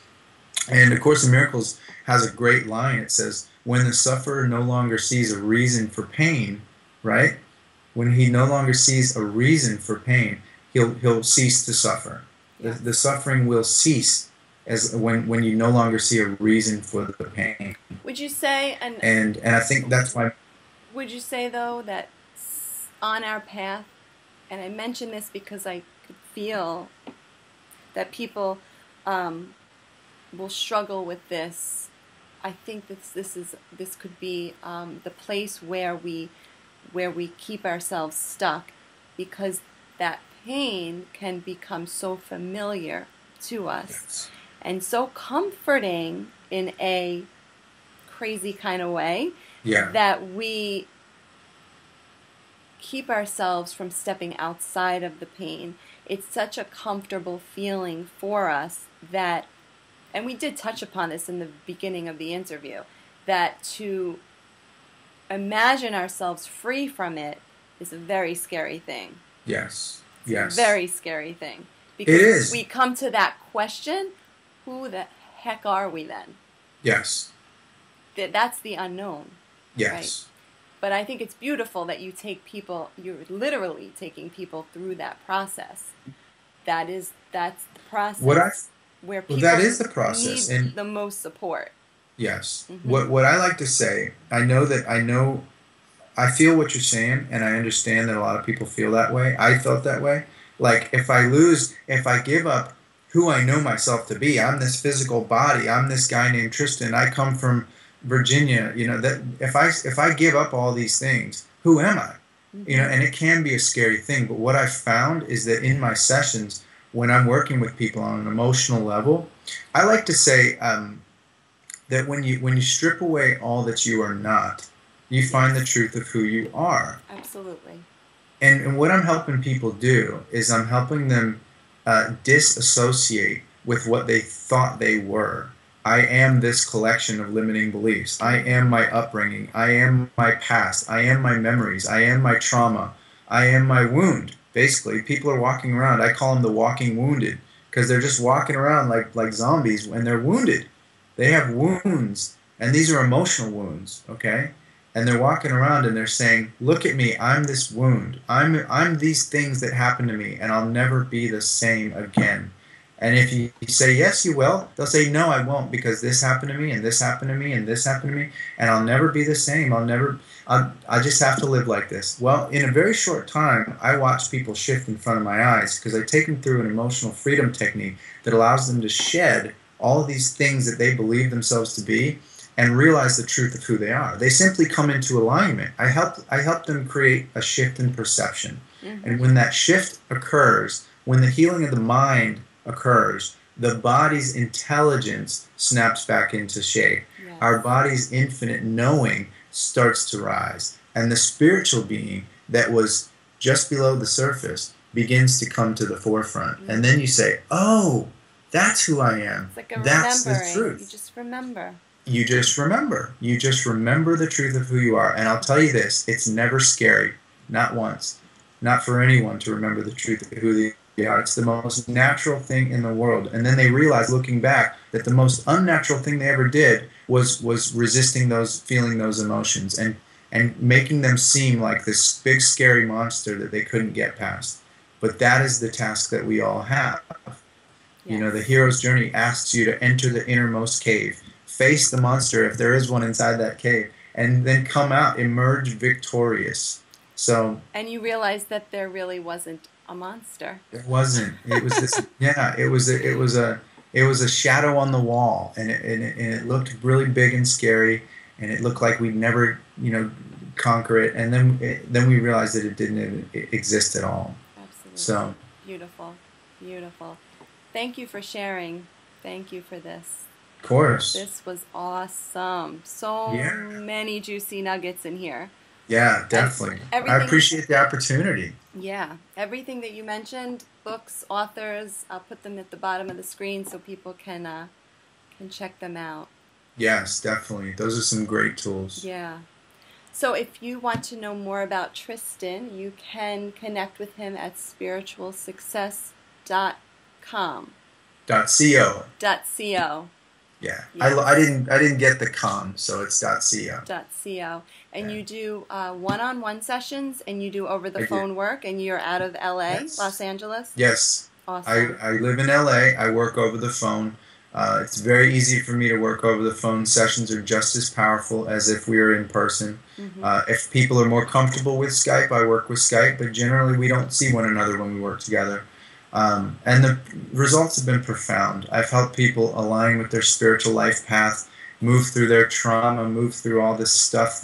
And A Course in Miracles has a great line. It says, when the sufferer no longer sees a reason for pain, right? When he no longer sees a reason for pain, he'll cease to suffer. Yes. The suffering will cease as when you no longer see a reason for the pain. Would you say, and I think that's why. Would you say, though, that on our path, and I mention this because I could feel that people will struggle with this. I think this could be the place where we keep ourselves stuck, because that pain can become so familiar to us. Yes. And so comforting in a crazy kind of way, yeah, that we keep ourselves from stepping outside of the pain. It's such a comfortable feeling for us that, and we did touch upon this in the beginning of the interview, that to imagine ourselves free from it is a very scary thing. Yes. It's yes. a very scary thing. Because it is. We come to that question, who the heck are we then? Yes. That's the unknown. Yes. Right? But I think it's beautiful that you're literally taking people through that process. That's the process where people that is the process, need the most support. Yes. Mm-hmm. What I like to say, I feel what you're saying, and I understand that a lot of people feel that way. I felt that way. Like, if I give up who I know myself to be, I'm this physical body, I'm this guy named Tristan, I come from Virginia, that if I give up all these things, who am I? Mm-hmm. And it can be a scary thing, but what I've found is that in my sessions, when I'm working with people on an emotional level, I like to say that when you strip away all that you are not, you find the truth of who you are. Absolutely. And what I'm helping people do is I'm helping them disassociate with what they thought they were. I am this collection of limiting beliefs. I am my upbringing. I am my past. I am my memories. I am my trauma. I am my wound. Basically, people are walking around. I call them the walking wounded, because they're just walking around like zombies and they're wounded. They have wounds, and these are emotional wounds, okay? And they're walking around and they're saying, look at me, I'm this wound. I'm these things that happened to me, and I'll never be the same again. And if you say, yes, you will, they'll say, no, I won't, because this happened to me, and this happened to me, and this happened to me, and I'll never be the same. I just have to live like this. Well, in a very short time, I watch people shift in front of my eyes, because I take them through an emotional freedom technique that allows them to shed all of these things that they believe themselves to be and realize the truth of who they are. They simply come into alignment. I help them create a shift in perception. Mm-hmm. And when that shift occurs, when the healing of the mind occurs, the body's intelligence snaps back into shape. Yes. Our body's infinite knowing starts to rise. And the spiritual being that was just below the surface begins to come to the forefront. Mm-hmm. And then you say, oh, that's who I am. It's like that's the truth. You just remember. You just remember. You just remember the truth of who you are. And I'll tell you this, it's never scary. Not once. Not for anyone to remember the truth of who they are. It's the most natural thing in the world. And then they realize, looking back, that the most unnatural thing they ever did was resisting feeling those emotions and making them seem like this big scary monster that they couldn't get past. But that is the task that we all have. Yes. The hero's journey asks you to enter the innermost cave, face the monster if there is one inside that cave, and then come out, emerge victorious. And you realize that there really wasn't a monster. It wasn't. It was this. Yeah. It was a shadow on the wall, and it looked really big and scary, and it looked like we'd never conquer it. And then we realized that it didn't exist at all. Absolutely. So beautiful, beautiful. Thank you for sharing. Thank you for this. Of course. This was awesome. So many juicy nuggets in here. Yeah, definitely. I appreciate the opportunity. Yeah. Everything that you mentioned, books, authors, I'll put them at the bottom of the screen so people can check them out. Yes, definitely. Those are some great tools. Yeah. So if you want to know more about Tristan, you can connect with him at spiritualsuccess.com. .co. .co. Yeah. Yes. I didn't get the com, so it's .co. .co. And Yeah. you do one-on-one sessions, and you do over the I do. phone work, and you're out of LA, Los Yes. Angeles? Yes. Awesome. I live in LA. I work over the phone. It's very easy for me to work over the phone. Sessions are just as powerful as if we were in person. Mm-hmm. If people are more comfortable with Skype, I work with Skype, but generally we don't see one another when we work together. And the results have been profound. I've helped people align with their spiritual life path, move through their trauma, move through all this stuff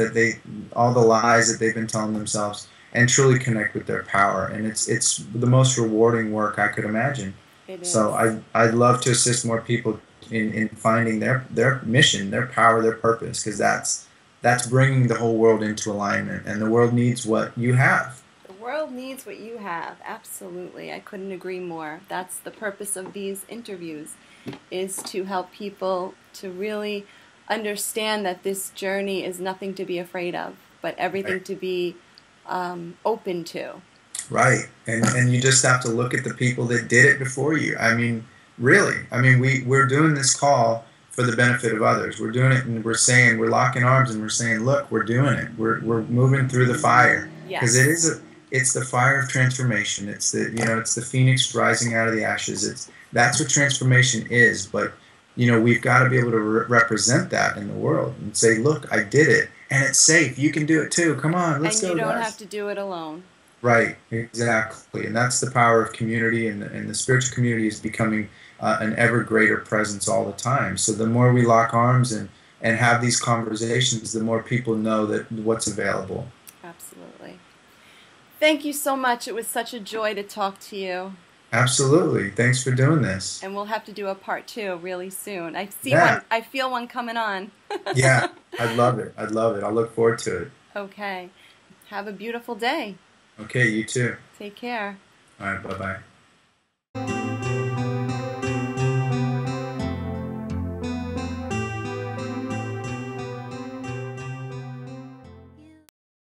all the lies that they've been telling themselves, and truly connect with their power. And it's the most rewarding work I could imagine. It is. So I'd love to assist more people in finding their mission, their power, their purpose, because that's bringing the whole world into alignment, and the world needs what you have. The world needs what you have. Absolutely. I couldn't agree more. That's the purpose of these interviews, is to help people to really understand that this journey is nothing to be afraid of, but everything Right. to be open to. Right. And you just have to look at the people that did it before you. I mean, really. I mean, we're doing this call for the benefit of others. We're doing it, and we're locking arms, and we're saying, look, we're doing it. We're moving through the fire. Because Yes. it's the fire of transformation. It's it's the phoenix rising out of the ashes. That's what transformation is. But we've got to be able to represent that in the world and say, look, I did it, and it's safe. You can do it too. Come on, let's And go, you don't guys. have to do it alone. Right, exactly, and that's the power of community, and the spiritual community is becoming an ever greater presence all the time. So the more we lock arms and have these conversations, the more people know that what's available. Absolutely. Thank you so much. It was such a joy to talk to you. Absolutely, thanks for doing this. And we'll have to do a part 2 really soon. I see Yeah. one. I feel one coming on. Yeah, I'd love it. I'd love it. I'll look forward to it. Okay. Have a beautiful day. Okay, you too. Take care. All right, bye-bye.